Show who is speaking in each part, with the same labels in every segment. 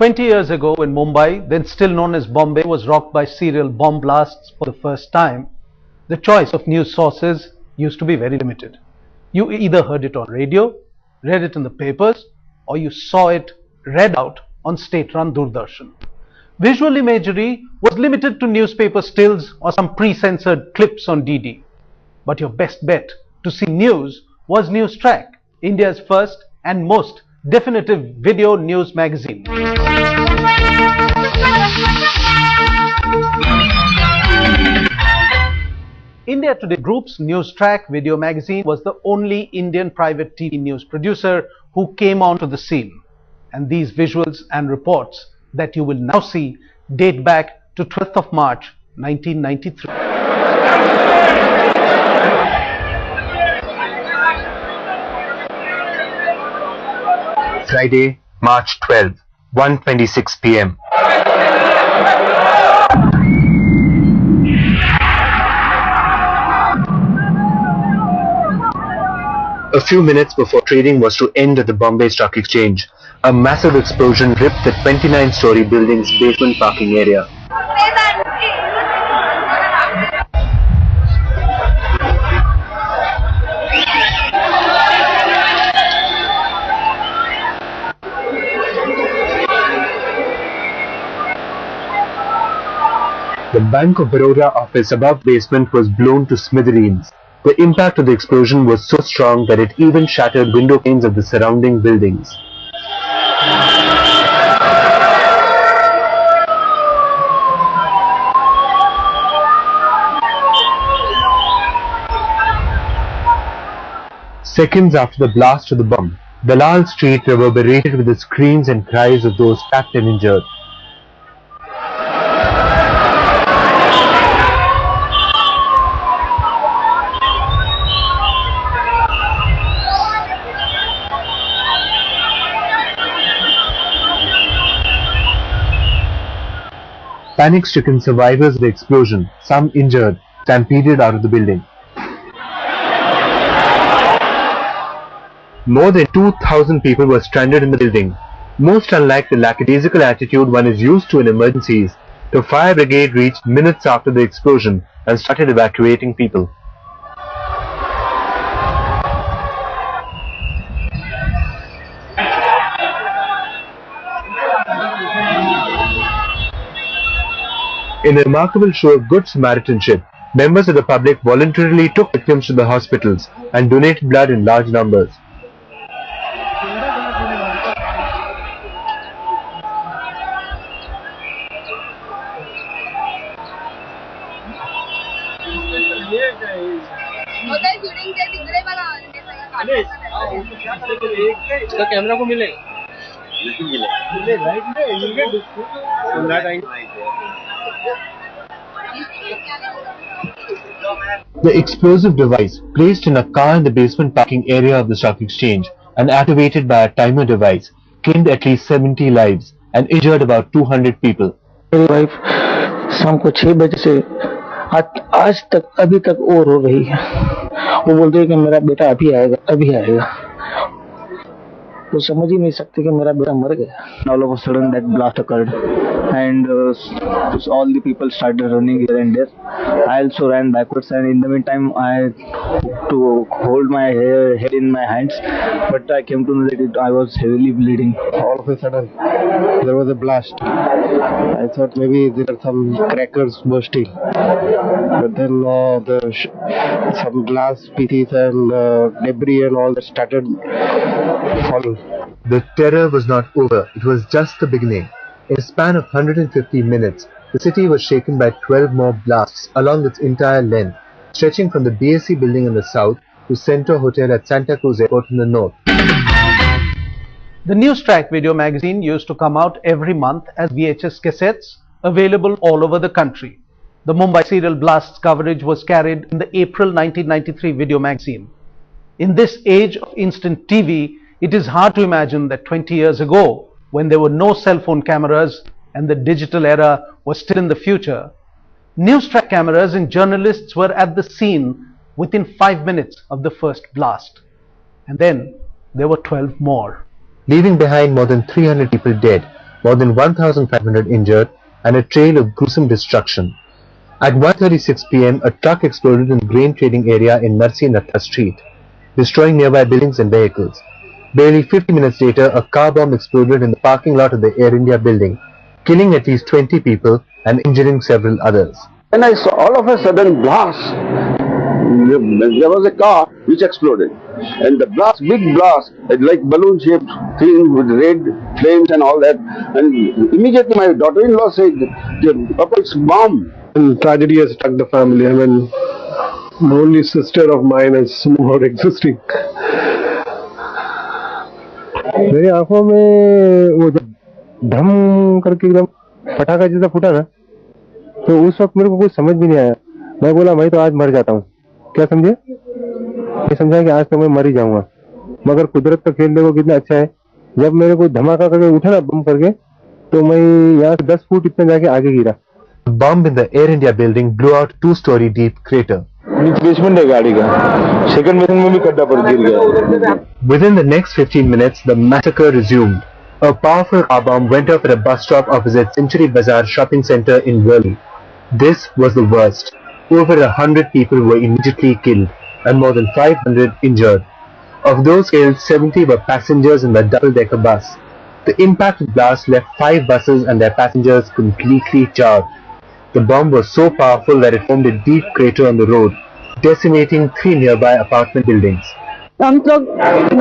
Speaker 1: 20 years ago, when Mumbai, then still known as Bombay, was rocked by serial bomb blasts for the first time, the choice of news sources used to be very limited. You either heard it on radio, read it in the papers, or you saw it read out on state-run Doordarshan. Visual imagery was limited to newspaper stills or some pre-censored clips on DD. But your best bet to see news was News Track, India's first and most definitive video news magazine. India Today Group's News Track video magazine was the only Indian private TV news producer who came onto the scene. And these visuals and reports that you will now see date back to 12th of March 1993.
Speaker 2: Friday, March 12, 1:26 p.m. A few minutes before trading was to end at the Bombay Stock Exchange, a massive explosion ripped the 29-story building's basement parking area. The Bank of Baroda office above basement was blown to smithereens. The impact of the explosion was so strong that it even shattered window panes of the surrounding buildings. Seconds after the blast of the bomb, Dalal Street reverberated with the screams and cries of those trapped and injured. Panic-stricken survivors of the explosion, some injured, stampeded out of the building. More than 2,000 people were stranded in the building. Most unlike the lackadaisical attitude one is used to in emergencies, the fire brigade reached minutes after the explosion and started evacuating people. In a remarkable show of good Samaritanship, members of the public voluntarily took victims to the hospitals and donated blood in large numbers. The explosive device, placed in a car in the basement parking area of the stock exchange and activated by a timer device, claimed at least 70 lives and injured about 200 people.
Speaker 3: मेरी wife शाम को 6 बजे से आज तक अभी तक और रो रही है। वो बोलते हैं कि मेरा बेटा अभी आएगा। वो समझ ही नहीं सकते कि मेरा बेटा मर गया। All of a sudden that blast occurred and all the people started running here and there. I also ran backwards, and in the meantime I to hold my head in my hands, but I came to know that I was heavily bleeding.
Speaker 4: All of a sudden there was a blast. I thought maybe there are some crackers bursting, but then some glass pieces and debris and all that started falling.
Speaker 2: The terror was not over, it was just the beginning. In a span of 150 minutes, the city was shaken by 12 more blasts along its entire length, stretching from the BSc building in the south to Centro Hotel at Santa Cruz Airport in the north.
Speaker 1: The News Track video magazine used to come out every month as VHS cassettes, available all over the country. The Mumbai serial blasts coverage was carried in the April 1993 video magazine. In this age of instant TV, it is hard to imagine that 20 years ago, when there were no cell phone cameras and the digital era was still in the future, news track cameras and journalists were at the scene within 5 minutes of the first blast. And then there were 12 more.
Speaker 2: Leaving behind more than 300 people dead, more than 1,500 injured, and a trail of gruesome destruction. At 1:36 p.m., a truck exploded in the grain trading area in Narsi Natta Street, destroying nearby buildings and vehicles. Barely 50 minutes later, a car bomb exploded in the parking lot of the Air India building, killing at least 20 people and injuring several others.
Speaker 5: When I saw all of a sudden blast, there was a car which exploded, and the blast, big blast, like balloon-shaped thing with red flames and all that. And immediately my daughter-in-law said, "Papa, it's bomb."
Speaker 4: And tragedy has struck the family. I mean, the only sister of mine is no more existing. मेरी आंखों में वो जब धम करके एकदम पटाखा जैसा फूटा ना, तो उस वक्त मेरे को कुछ समझ भी नहीं आया. मैं बोला मैं तो आज मर जाता हूँ. क्या समझे? मैं समझा कि आज तो मैं मर ही जाऊंगा. मगर कुदरत का खेल देखो कितना अच्छा है. जब मेरे को धमाका करके उठा ना बम करके, तो मैं यहाँ से 10 फुट इतना जाके आगे गिरा.
Speaker 2: A bomb in the Air India building blew out a 2-story deep crater.
Speaker 5: Basement है गाड़ी का. Second basement में भी खड्डा पर गिर गया.
Speaker 2: Within the next 15 minutes, the massacre resumed. A powerful car bomb went off at a bus stop opposite Century Bazaar shopping center in Worli. This was the worst. Over 100 people were immediately killed and more than 500 injured. Of those killed, 70 were passengers in the double-decker bus. The impact of blast left 5 buses and their passengers completely charred. The bomb was so powerful that it formed a deep crater on the road, decimating 3 nearby apartment buildings.
Speaker 6: हम लोग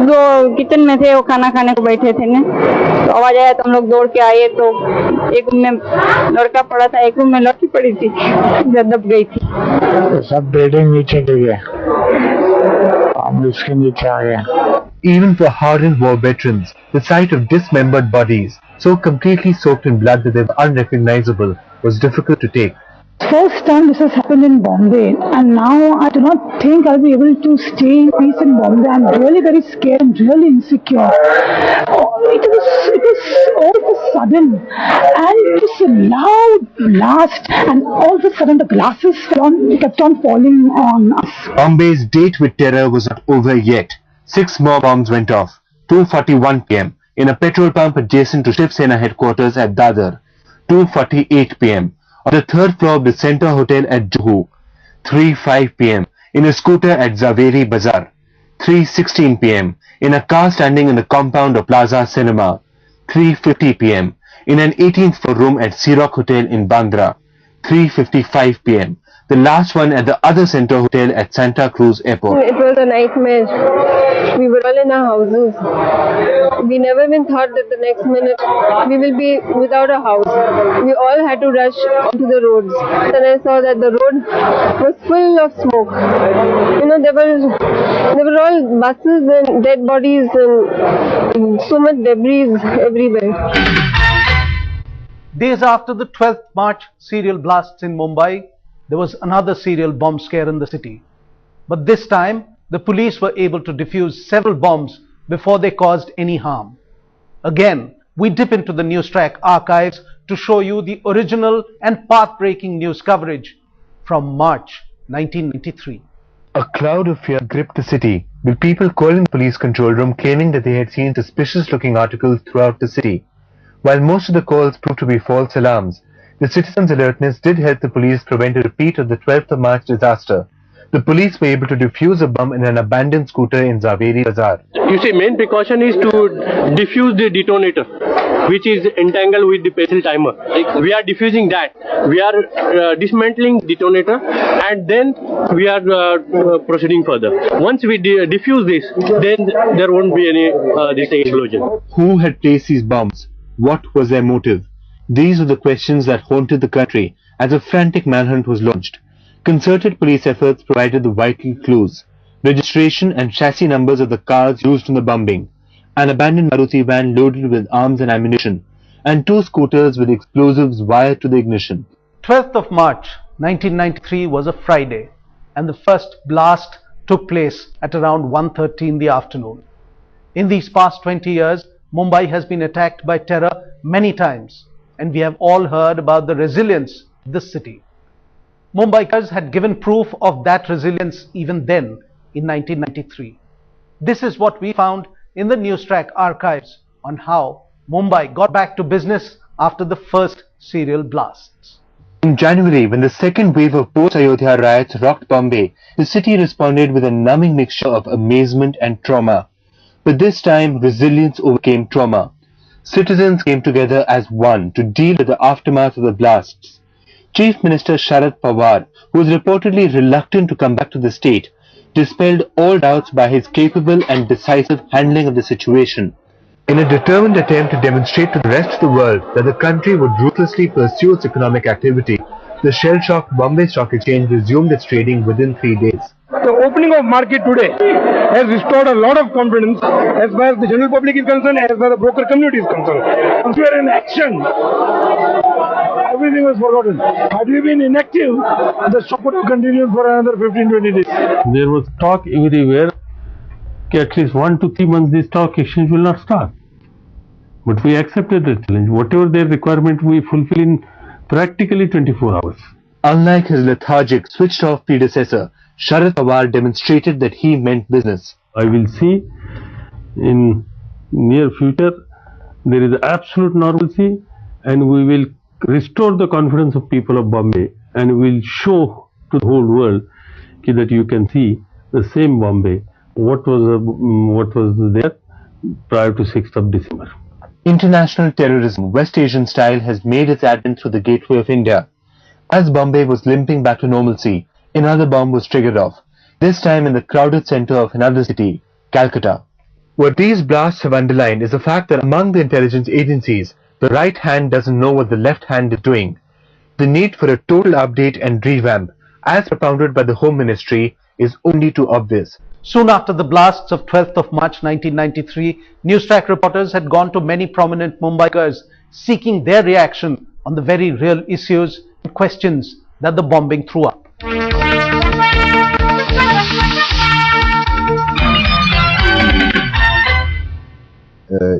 Speaker 6: जो kitchen में थे वो खाना खाने को बैठे थे ना, तो आवाज आया तो हम लोग दौड़ के आए तो एक रूम में लड़का पड़ा था, एक रूम में लड़की पड़ी थी जो दब गई थी.
Speaker 3: सब बिल्डिंग नीचे गिर गया, हम उसके नीचे आ गए.
Speaker 2: Even for hardened war veterans, the sight of dismembered bodies, so completely soaked in blood that they were unrecognizable, was difficult to take.
Speaker 7: First time this has happened in Bombay, and now I do not think I'll be able to stay in peace in Bombay. I'm really very scared and really insecure. It was all of a sudden, and it was a loud blast, and all of a sudden the glasses kept on falling on us.
Speaker 2: Bombay's date with terror was not over yet. 6 more bombs went off, 2:41 p.m. in a petrol pump adjacent to Shiv Sena headquarters at Dadar, 2:48 p.m. on the 3rd floor of the Center Hotel at Juhu, 3:05 p.m. in a scooter at Zaveri Bazaar, 3:16 p.m. in a car standing in the compound of Plaza Cinema, 3:50 p.m. in an 18th floor room at Siroc Hotel in Bandra, 3:55 p.m. the last one at the other Center Hotel at Santa Cruz Airport.
Speaker 8: It was a nightmare. We were all in our houses. We never even thought that the next minute we will be without a house. We all had to rush onto the roads. Then I saw that the road was full of smoke. You know, there were all buses and dead bodies and so much debris everywhere.
Speaker 1: Days after the 12th March serial blasts in Mumbai, there was another serial bomb scare in the city. But this time, the police were able to defuse several bombs before they caused any harm. Again, we dip into the Newstrack archives to show you the original and path-breaking news coverage from March 1993.
Speaker 2: A cloud of fear gripped the city, with people calling the police control room claiming that they had seen suspicious-looking articles throughout the city. While most of the calls proved to be false alarms, the citizens' alertness did help the police prevent a repeat of the 12th of March disaster. The police were able to defuse a bomb in an abandoned scooter in Zaveri Bazaar.
Speaker 9: You see, main precaution is to defuse the detonator, which is entangled with the pencil timer. We are diffusing that. We are dismantling detonator, and then we are proceeding further. Once we defuse this, then there won't be any this explosion.
Speaker 2: Who had placed these bombs? What was their motive? These were the questions that haunted the country as a frantic manhunt was launched. Concerted police efforts provided the vital clues: registration and chassis numbers of the cars used in the bombing, an abandoned Maruti van loaded with arms and ammunition, and 2 scooters with explosives wired to the ignition.
Speaker 1: 12th of March 1993 was a Friday, and the first blast took place at around 1:30 in the afternoon. In these past 20 years, Mumbai has been attacked by terror many times, and we have all heard about the resilience of this city. Mumbaikars had given proof of that resilience even then in 1993. This is what we found in the Newstrack archives on how Mumbai got back to business after the first serial blasts.
Speaker 2: In January, when the second wave of post-Ayodhya riots rocked Bombay, the city responded with a numbing mixture of amazement and trauma. But this time, resilience overcame trauma. Citizens came together as one to deal with the aftermath of the blasts. Chief Minister Sharad Pawar, who was reportedly reluctant to come back to the state, dispelled all doubts by his capable and decisive handling of the situation. In a determined attempt to demonstrate to the rest of the world that the country would ruthlessly pursue its economic activity, the shell-shocked Bombay Stock Exchange resumed its trading within 3 days.
Speaker 10: The opening of market today has restored a lot of confidence as far as the general public is concerned, as far as the broker community is concerned. Once we are in action, everything was forgotten. Had we been inactive, the shock would have continued for another 15-20 days.
Speaker 9: There was talk everywhere that at least 1 to 3 months the stock exchange will not start. But we accepted the challenge. Whatever their requirement, we fulfill in practically 24 hours.
Speaker 2: Unlike his lethargic, switched-off predecessor, Sharad Pawar demonstrated that he meant business.
Speaker 9: I will see in near future there is absolute normalcy, and we will restore the confidence of people of Bombay, and we will show to the whole world that you can see the same Bombay what was there prior to 6th of December.
Speaker 2: International terrorism, West Asian style, has made its advent through the gateway of India. As Bombay was limping back to normalcy, another bomb was triggered off, this time in the crowded center of another city, Calcutta. What these blasts have underlined is the fact that among the intelligence agencies, the right hand doesn't know what the left hand is doing. The need for a total update and revamp, as propounded by the Home Ministry, is only too obvious.
Speaker 1: Soon after the blasts of 12th of March 1993, Newstrack reporters had gone to many prominent Mumbaikars seeking their reaction on the very real issues and questions that the bombing threw up.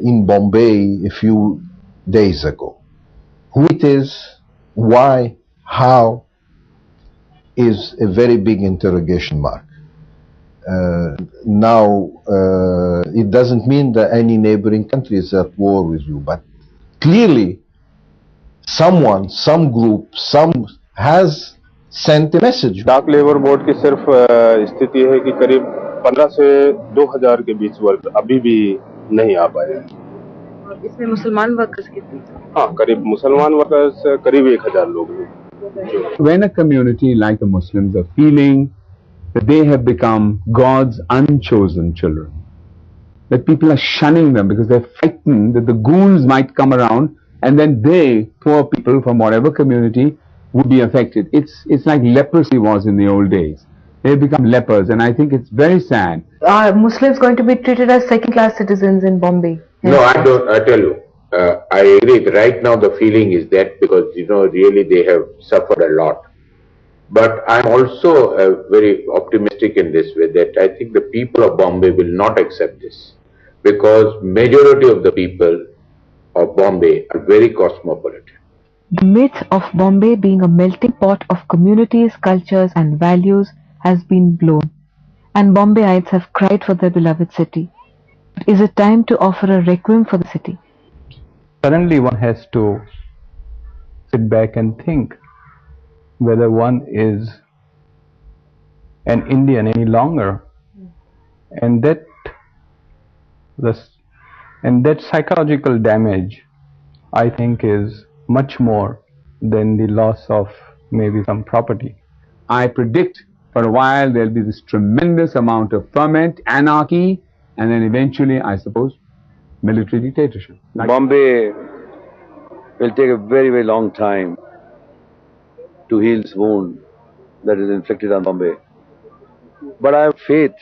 Speaker 11: In Bombay a few days ago. Who it is, why, how, is a very big interrogation mark. Now, it doesn't mean that any neighboring country is at war with you, but clearly someone, some group, some has sent a message.
Speaker 12: डाक labour board की सिर्फ स्थिति है कि करीब 15 से 2000 के बीच वर्ग अभी भी नहीं आ पाए हैं।
Speaker 13: इसमें मुसलमान वर्कर्स कितने?
Speaker 12: हाँ, करीब मुसलमान वर्कर्स करीब 1000 लोग हैं।
Speaker 14: When a community like the Muslims are feeling that they have become God's unchosen children, that people are shunning them because they're frightened that the goons might come around and then they, poor people from whatever community, would be affected. It's like leprosy was in the old days. They become lepers, and I think it's very sad.
Speaker 13: Are Muslims going to be treated as second-class citizens in Bombay?
Speaker 15: No, I don't. I tell you, I agree. Right now, the feeling is that because really they have suffered a lot. But I'm also very optimistic in this way that I think the people of Bombay will not accept this, because majority of the people of Bombay are very cosmopolitan.
Speaker 13: The myth of Bombay being a melting pot of communities, cultures and values has been blown, and Bombayites have cried for their beloved city. Is it time to offer a requiem for the city?
Speaker 16: Suddenly one has to sit back and think whether one is an Indian any longer, and that psychological damage, I think, is much more than the loss of maybe some property.
Speaker 14: I predict for a while there'll be this tremendous amount of ferment, anarchy, and then eventually, I suppose, military dictatorship.
Speaker 5: Bombay will take a very, very long time to heal its wound that is inflicted on Bombay. But I have faith.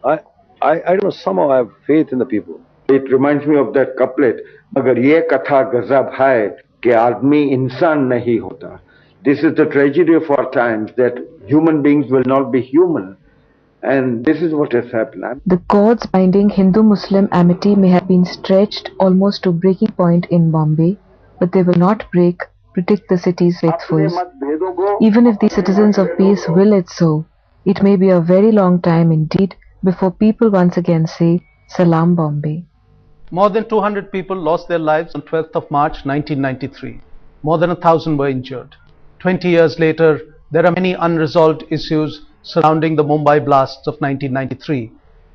Speaker 5: I don't know, somehow I have faith in the people.
Speaker 17: It reminds me of that couplet, "Agar ye katha gazab hai कि आदमी इंसान नहीं होता." This is the tragedy of our times, that human beings will not be human, and this is what has happened.
Speaker 13: The cords binding Hindu-Muslim amity may have been stretched almost to breaking point in Bombay, but they will not break, predict the city's faithfuls. Even if the citizens of peace will it so, it may be a very long time indeed before people once again say, "Salam Bombay."
Speaker 1: More than 200 people lost their lives on 12th of March 1993. More than 1,000 were injured. 20 years later, there are many unresolved issues surrounding the Mumbai blasts of 1993,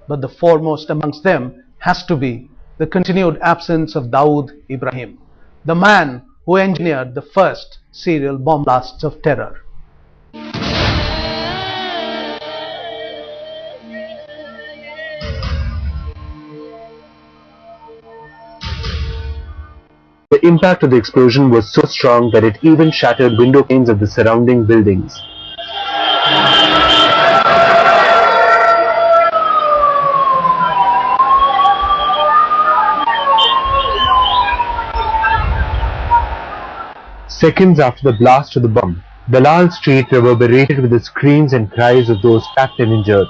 Speaker 1: but the foremost amongst them has to be the continued absence of Dawood Ibrahim, the man who engineered the first serial bomb blasts of terror.
Speaker 2: The impact of the explosion was so strong that it even shattered window panes of the surrounding buildings. Seconds after the blast of the bomb, Dalal Street reverberated with the screams and cries of those trapped and injured.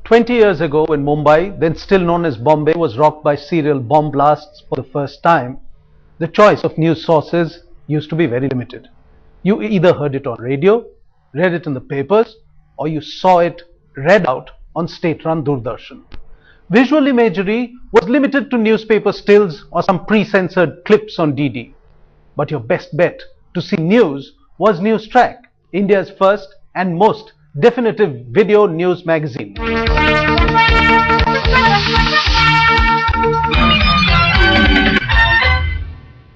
Speaker 1: "20 years ago, when Mumbai, then still known as Bombay, was rocked by serial bomb blasts for the first time, the choice of news sources used to be very limited. You either heard it on radio, read it in the papers, or you saw it read out on state-run Doordarshan. Visual imagery was limited to newspaper stills or some pre-censored clips on DD. But your best bet to see news was News Track, India's first and most definitive video news magazine.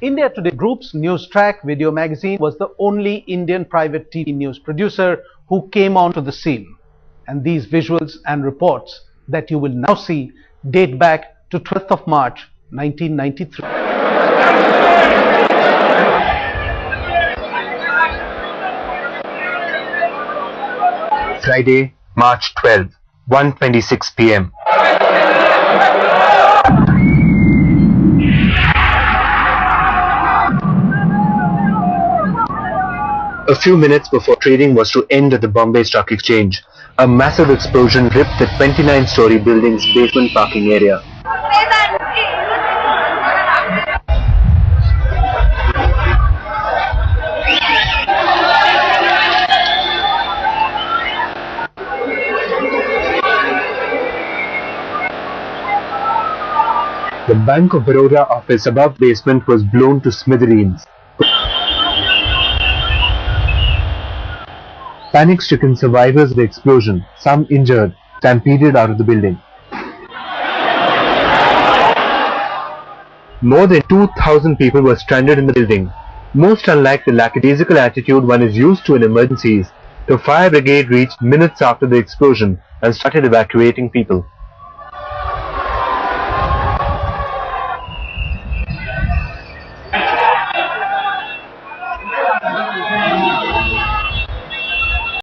Speaker 1: India Today Group's News Track video magazine was the only Indian private TV news producer who came onto the scene. And these visuals and reports that you will now see date back to 12th of March 1993.
Speaker 2: Friday, March 12, 1:26 p.m. A few minutes before trading was to end at the Bombay Stock Exchange, a massive explosion ripped the 29-story building's basement parking area. The Bank of Baroda office above basement was blown to smithereens. Panic-stricken survivors of the explosion, some injured, stampeded out of the building. More than 2,000 people were stranded in the building. Most unlike the lackadaisical attitude one is used to in emergencies, the fire brigade reached minutes after the explosion and started evacuating people.